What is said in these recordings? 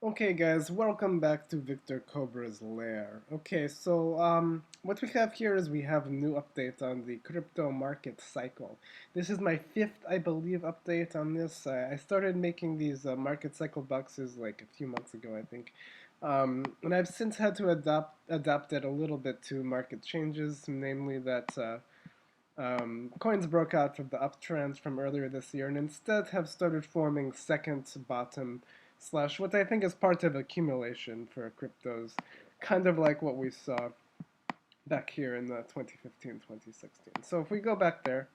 Okay guys, welcome back to Victor Cobra's Lair. Okay, so what we have here is we have a new update on the crypto market cycle. This is my fifth, I believe, update on this. I started making these market cycle boxes like a few months ago, I think. And I've since had to adapt it a little bit to market changes, namely that coins broke out of the uptrends from earlier this year and instead have started forming second bottom slash what I think is part of accumulation for cryptos, kind of like what we saw back here in the 2015, 2016. So if we go back there,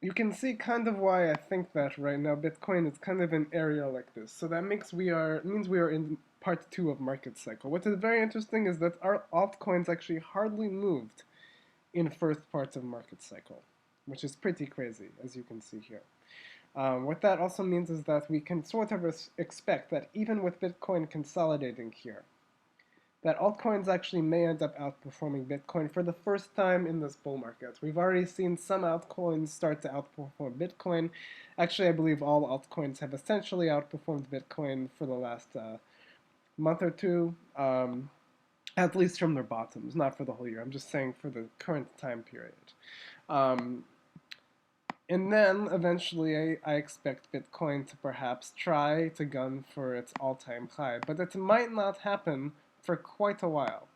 you can see kind of why I think that right now Bitcoin is kind of an area like this. So that means we are in part two of market cycle. What is very interesting is that our altcoins actually hardly moved in first parts of market cycle, which is pretty crazy, as you can see here. What that also means is that we can sort of expect that even with Bitcoin consolidating here, that altcoins actually may end up outperforming Bitcoin for the first time in this bull market. We've already seen some altcoins start to outperform Bitcoin. Actually, I believe all altcoins have essentially outperformed Bitcoin for the last month or two. At least from their bottoms, not for the whole year. I'm just saying for the current time period. Um, and then eventually I expect Bitcoin to perhaps try to gun for its all-time high, but it might not happen for quite a while,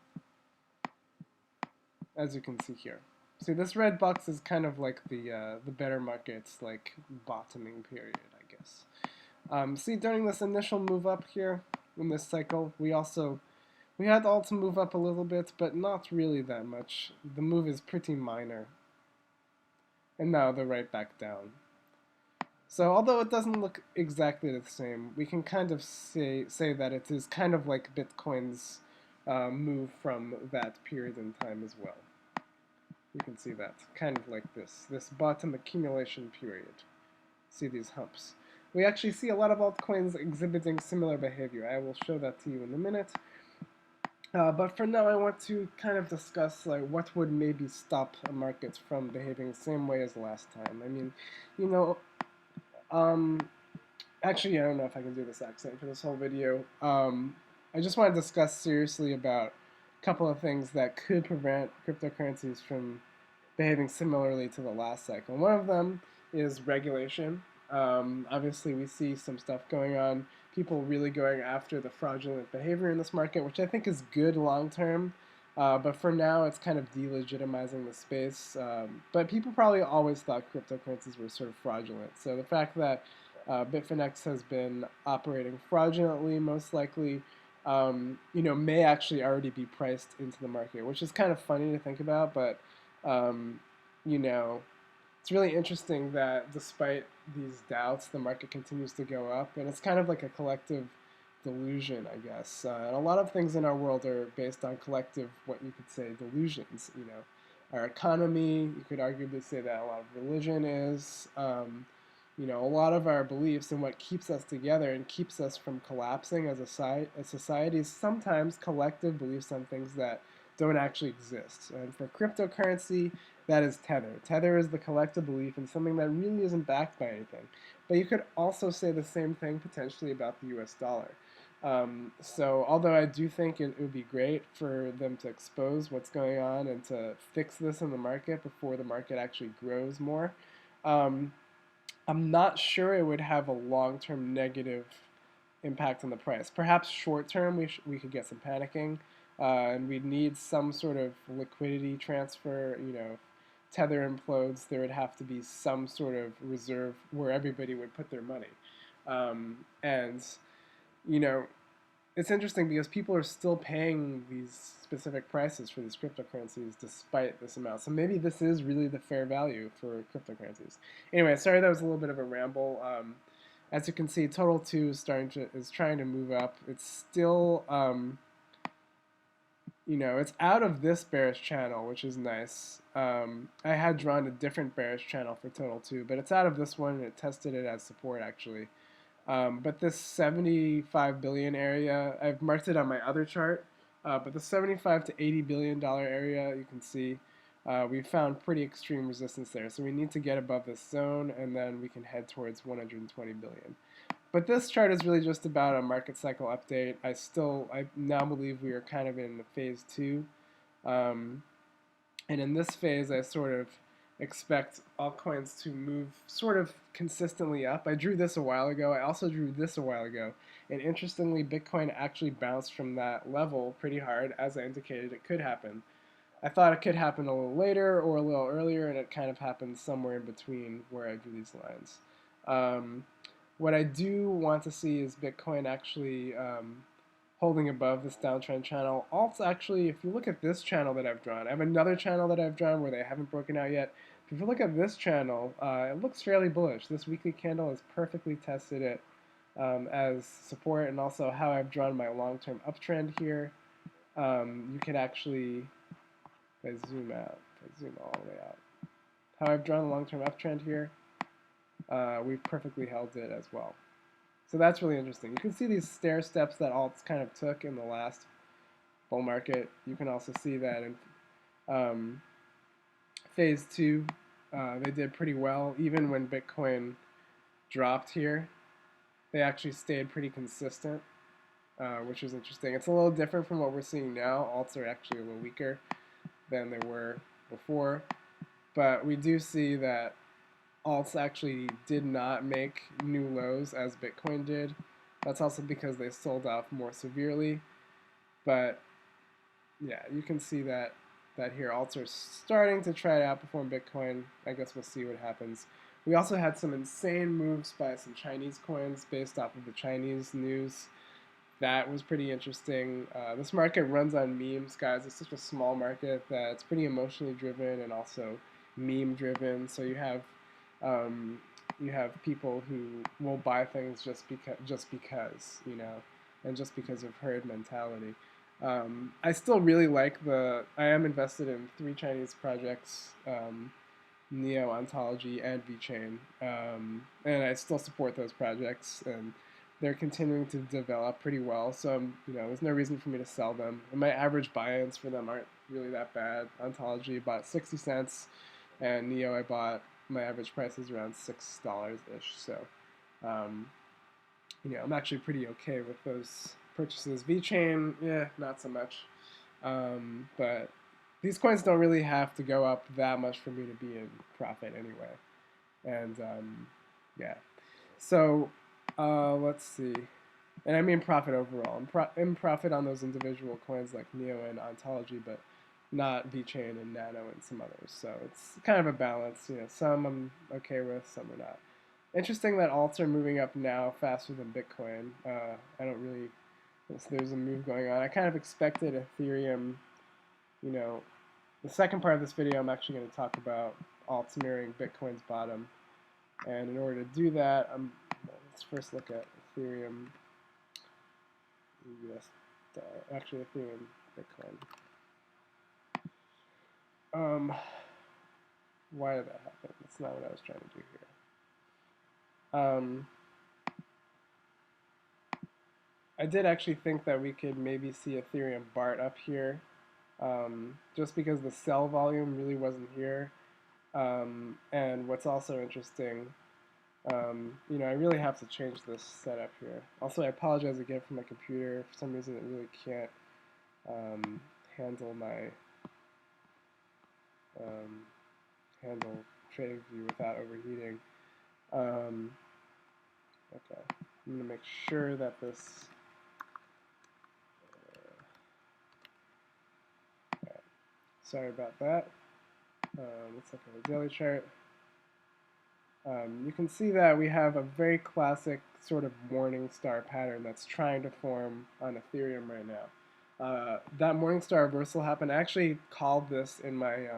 as you can see here. See, this red box is kind of like the better market's like bottoming period, I guess. See, during this initial move up here in this cycle, we had all to move up a little bit, but not really that much. The move is pretty minor. And now they're right back down. So although it doesn't look exactly the same, we can kind of say that it is kind of like Bitcoin's move from that period in time as well. You can see that, kind of like this bottom accumulation period. See these humps. We actually see a lot of altcoins exhibiting similar behavior. I will show that to you in a minute. But for now, I want to kind of discuss like what would maybe stop a market from behaving the same way as last time. I mean, you know, um, actually, I don't know if I can do this accent for this whole video. I just want to discuss seriously about a couple of things that could prevent cryptocurrencies from behaving similarly to the last cycle. One of them is regulation. Obviously, we see some stuff going on, people really going after the fraudulent behavior in this market, which I think is good long term. But for now, it's kind of delegitimizing the space. But people probably always thought cryptocurrencies were sort of fraudulent. So the fact that Bitfinex has been operating fraudulently, most likely, may actually already be priced into the market, which is kind of funny to think about. But um, you know, it's really interesting that despite these doubts, the market continues to go up, and it's kind of like a collective delusion, I guess. And a lot of things in our world are based on collective, what you could say, delusions. Our economy, you could arguably say that a lot of religion is. A lot of our beliefs and what keeps us together and keeps us from collapsing as a society is sometimes collective beliefs on things that don't actually exist. And for cryptocurrency, that is Tether. Tether is the collective belief in something that really isn't backed by anything. But you could also say the same thing potentially about the US dollar. So although I do think it would be great for them to expose what's going on and to fix this in the market before the market actually grows more, um, I'm not sure it would have a long-term negative impact on the price. Perhaps short-term, we could get some panicking, and we'd need some sort of liquidity transfer. If Tether implodes, there would have to be some sort of reserve where everybody would put their money. And you know, it's interesting because people are still paying these specific prices for these cryptocurrencies despite this amount. So maybe this is really the fair value for cryptocurrencies. Anyway, sorry that was a little bit of a ramble. As you can see, Total 2 is trying to move up. It's still, it's out of this bearish channel, which is nice. I had drawn a different bearish channel for Total 2, but it's out of this one, and it tested it as support, actually. But this 75 billion area, I've marked it on my other chart, but the 75 to $80 billion area, you can see, we found pretty extreme resistance there. So we need to get above this zone, and then we can head towards 120 billion. But this chart is really just about a market cycle update. I now believe we are kind of in phase 2. Um, and in this phase, I sort of expect altcoins to move sort of consistently up. I drew this a while ago. I also drew this a while ago. And interestingly, Bitcoin actually bounced from that level pretty hard, as I indicated it could happen. I thought it could happen a little later or a little earlier, and it kind of happened somewhere in between where I drew these lines. Um, what I do want to see is Bitcoin actually holding above this downtrend channel. Also, actually, if you look at this channel that I've drawn, I have another channel that I've drawn where they haven't broken out yet. If you look at this channel, it looks fairly bullish. This weekly candle has perfectly tested it as support, and also how I've drawn my long-term uptrend here. You can actually, if I zoom out, if I zoom all the way out, how I've drawn the long-term uptrend here, we've perfectly held it as well. So that's really interesting. You can see these stair steps that alts kind of took in the last bull market. You can also see that in phase 2, they did pretty well. Even when Bitcoin dropped here, they actually stayed pretty consistent, which is interesting. It's a little different from what we're seeing now. Alts are actually a little weaker than they were before. But we do see that alts actually did not make new lows as Bitcoin did. That's also because they sold off more severely. But yeah, you can see that here alts are starting to try to outperform Bitcoin. I guess we'll see what happens. We also had some insane moves by some Chinese coins based off of the Chinese news. That was pretty interesting. This market runs on memes, guys. It's such a small market that it's pretty emotionally driven and also meme driven. So you have people who will buy things just because, you know, and just because of herd mentality. I still really like I am invested in 3 Chinese projects, Neo, Ontology, and VeChain, and I still support those projects, and they're continuing to develop pretty well. So you know, there's no reason for me to sell them. And my average buy-ins for them aren't really that bad. Ontology bought 60 cents, and Neo I bought. My average price is around $6 ish. So you know, I'm actually pretty okay with those purchases. VeChain, yeah, not so much. But these coins don't really have to go up that much for me to be in profit anyway. And yeah, so let's see. And I mean profit overall. I'm in profit on those individual coins like Neo and Ontology, but not VeChain and Nano and some others. So it's kind of a balance. You know, some I'm okay with, some are not. Interesting that alts are moving up now faster than Bitcoin. I don't really. There's a move going on. I kind of expected Ethereum. You know, the second part of this video, I'm actually going to talk about alts mirroring Bitcoin's bottom. And in order to do that, let's first look at Ethereum. Actually, Ethereum, Bitcoin. Why did that happen? That's not what I was trying to do here. I did actually think that we could maybe see Ethereum BART up here, just because the sell volume really wasn't here. And what's also interesting, you know, I really have to change this setup here. Also, I apologize again for my computer. For some reason, it really can't handle my handle TradingView without overheating. Okay, I'm gonna make sure that this. Okay. Sorry about that. Let's look at the daily chart. You can see that we have a very classic sort of Morningstar pattern that's trying to form on Ethereum right now. That Morningstar Reversal happened. I actually called this in my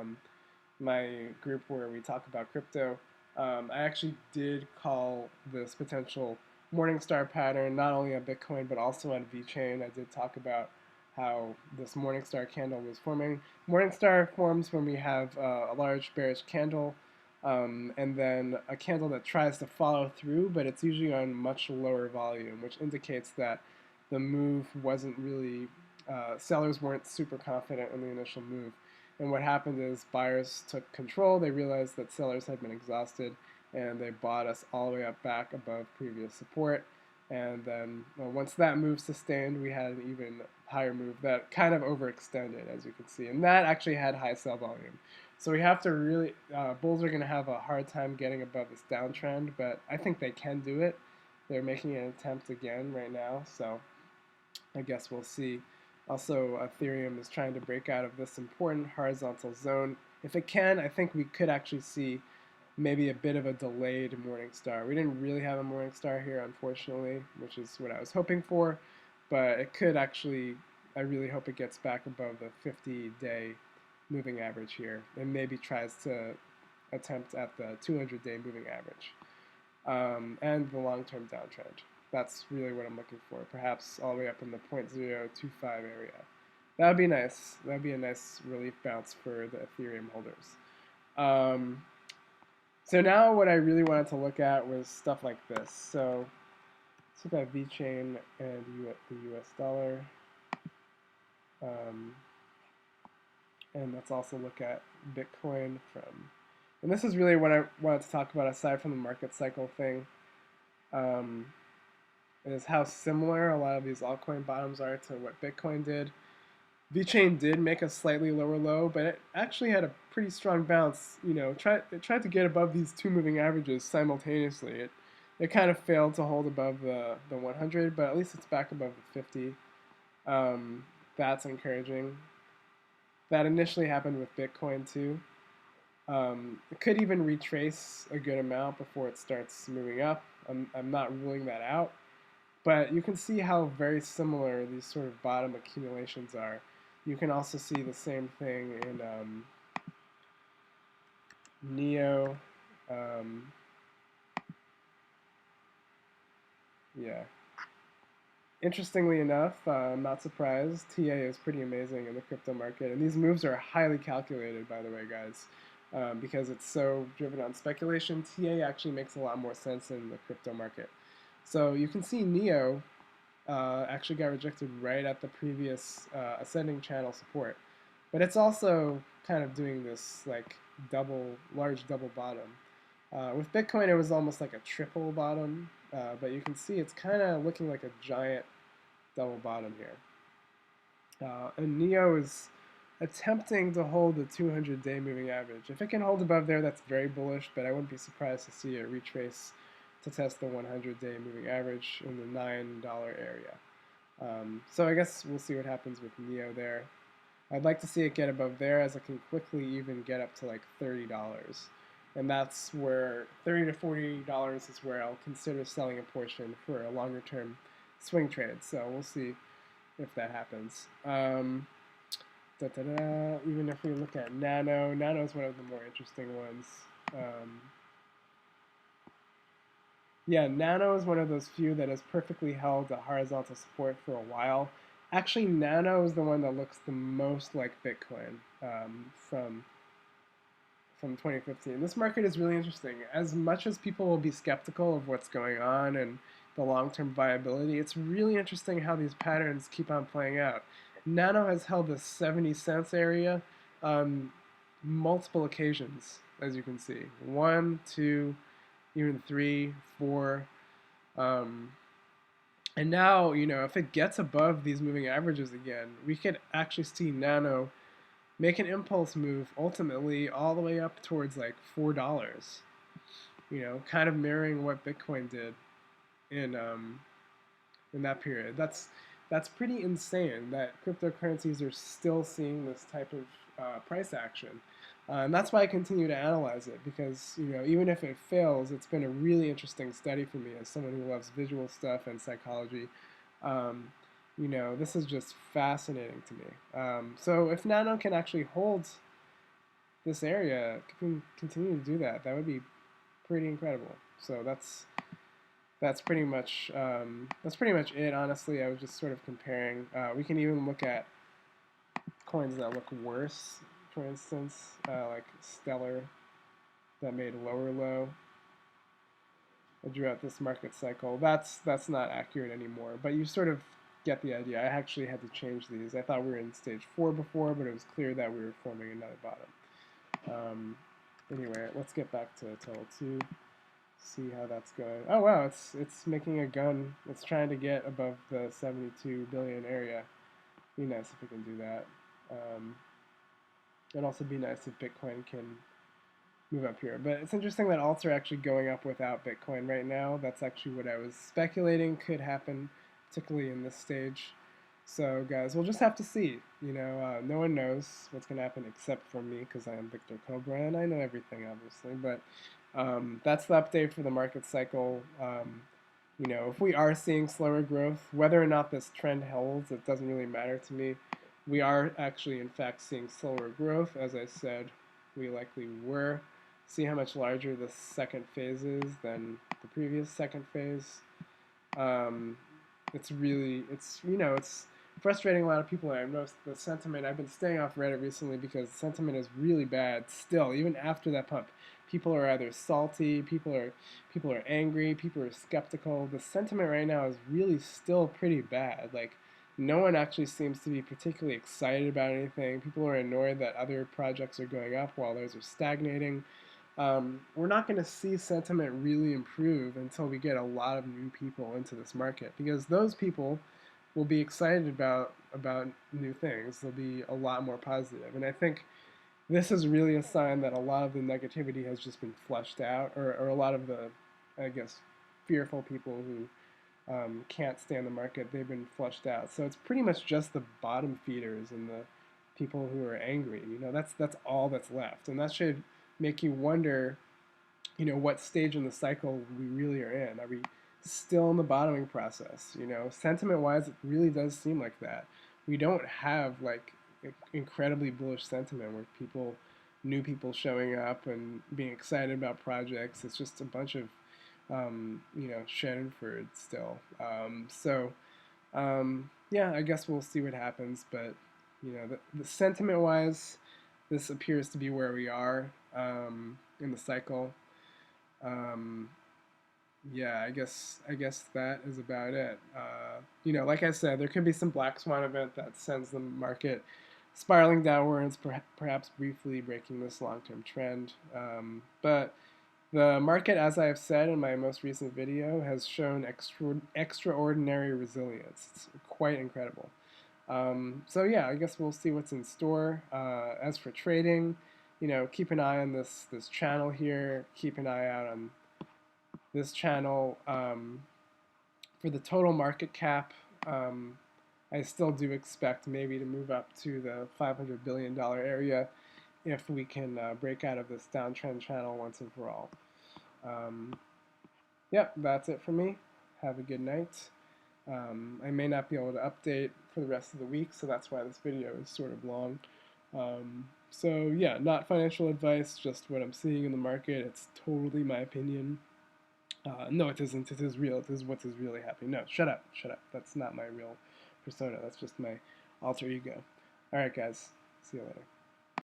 my group where we talk about crypto. I actually did call this potential Morningstar pattern not only on Bitcoin but also on VeChain. I did talk about how this Morningstar candle was forming. Morningstar forms when we have a large bearish candle and then a candle that tries to follow through, but it's usually on much lower volume, which indicates that the move wasn't really, sellers weren't super confident in the initial move. And what happened is buyers took control, they realized that sellers had been exhausted, and they bought us all the way up back above previous support. And then once that move sustained, we had an even higher move that kind of overextended, as you can see. And that actually had high sell volume. So we have to really, bulls are going to have a hard time getting above this downtrend, but I think they can do it. They're making an attempt again right now, so I guess we'll see. Also, Ethereum is trying to break out of this important horizontal zone. If it can, I think we could actually see maybe a bit of a delayed Morningstar. We didn't really have a Morningstar here, unfortunately, which is what I was hoping for, but it could actually, I really hope it gets back above the 50-day moving average here and maybe tries to attempt at the 200-day moving average and the long-term downtrend. That's really what I'm looking for, perhaps all the way up in the 0.025 area. That would be nice. That would be a nice relief bounce for the Ethereum holders. So now what I really wanted to look at was stuff like this. So let's look at VeChain and the US dollar. And let's also look at Bitcoin from, and this is really what I wanted to talk about aside from the market cycle thing, is how similar a lot of these altcoin bottoms are to what Bitcoin did. VeChain did make a slightly lower low, but it actually had a pretty strong bounce. You know, it tried to get above these two moving averages simultaneously. It kind of failed to hold above the 100, but at least it's back above the 50. That's encouraging. That initially happened with Bitcoin too. It could even retrace a good amount before it starts moving up. I'm not ruling that out. But you can see how very similar these sort of bottom accumulations are. You can also see the same thing in Neo. Yeah. Interestingly enough, I'm not surprised, TA is pretty amazing in the crypto market. And these moves are highly calculated, by the way, guys. Because it's so driven on speculation, TA actually makes a lot more sense in the crypto market. So you can see Neo actually got rejected right at the previous ascending channel support. But it's also kind of doing this like large double bottom. With Bitcoin, it was almost like a triple bottom, but you can see it's kind of looking like a giant double bottom here. And Neo is attempting to hold the 200-day moving average. If it can hold above there, that's very bullish, but I wouldn't be surprised to see it retrace to test the 100-day moving average in the $9 area. So I guess we'll see what happens with Neo there. I'd like to see it get above there, as it can quickly even get up to like $30. And that's where $30 to $40 is where I'll consider selling a portion for a longer term swing trade. So we'll see if that happens. Even if we look at Nano, Nano is one of the more interesting ones. Yeah, Nano is one of those few that has perfectly held a horizontal support for a while. Actually, Nano is the one that looks the most like Bitcoin from 2015. This market is really interesting. As much as people will be skeptical of what's going on and the long-term viability, it's really interesting how these patterns keep on playing out. Nano has held the 70 cents area on multiple occasions, as you can see. 1, 2, even 3, 4. And now, you know, if it gets above these moving averages again, we could actually see Nano make an impulse move ultimately all the way up towards like $4. You know, kind of mirroring what Bitcoin did in that period. That's pretty insane that cryptocurrencies are still seeing this type of price action. And that's why I continue to analyze it, because, you know, even if it fails, it's been a really interesting study for me as someone who loves visual stuff and psychology. You know, this is just fascinating to me. So if Nano can actually hold this area, can continue to do that, that would be pretty incredible. So that's pretty much it. Honestly, I was just sort of comparing. We can even look at coins that look worse. For instance, like Stellar, that made a lower low. I drew out this market cycle. That's not accurate anymore, but you sort of get the idea. I actually had to change these. I thought we were in stage 4 before, but it was clear that we were forming another bottom. Anyway, let's get back to total 2. see how that's going. Oh wow, it's making a gun. It's trying to get above the 72 billion area. Be nice if we can do that. It'd also be nice if Bitcoin can move up here. But it's interesting that alts are actually going up without Bitcoin right now. That's actually what I was speculating could happen, particularly in this stage. So guys, we'll just have to see. No one knows what's going to happen except for me because I am Victor Cobra and I know everything, obviously. But that's the update for the market cycle. If we are seeing slower growth, whether or not this trend holds, it doesn't really matter to me. We are actually, in fact, seeing slower growth. As I said, we likely were. See how much larger the second phase is than the previous second phase. It's frustrating a lot of people. I've noticed the sentiment. I've been staying off Reddit recently because the sentiment is really bad still, even after that pump. People are either salty, people are angry, people are skeptical. The sentiment right now is really still pretty bad. Like, no one actually seems to be particularly excited about anything. People are annoyed that other projects are going up while theirs are stagnating. We're not going to see sentiment really improve until we get a lot of new people into this market, because those people will be excited about new things. They'll be a lot more positive, and I think this is really a sign that a lot of the negativity has just been flushed out, or a lot of the, I guess, fearful people who can't stand the market, they've been flushed out. So it's pretty much just the bottom feeders and the people who are angry. That's all that's left, and that should make you wonder, what stage in the cycle we really are in. Are we still in the bottoming process? Sentiment-wise, it really does seem like that. We don't have like incredibly bullish sentiment where new people showing up and being excited about projects. It's just a bunch of Shenanford still. Yeah, I guess we'll see what happens. But the sentiment-wise, this appears to be where we are in the cycle. Yeah, I guess that is about it. Like I said, there could be some black swan event that sends the market spiraling downwards, perhaps briefly breaking this long-term trend. But the market, as I have said in my most recent video, has shown extraordinary resilience. It's quite incredible. So yeah, I guess we'll see what's in store. As for trading, keep an eye on this channel here. Keep an eye out on this channel. For the total market cap, I still do expect maybe to move up to the $500 billion area if we can break out of this downtrend channel once and for all. Yep, that's it for me. Have a good night. I may not be able to update for the rest of the week, so that's why this video is sort of long. So yeah, not financial advice, just what I'm seeing in the market. It's totally my opinion. No, it isn't. It is real. It is what is really happening. No, shut up. Shut up. That's not my real persona. That's just my alter ego. All right, guys. See you later.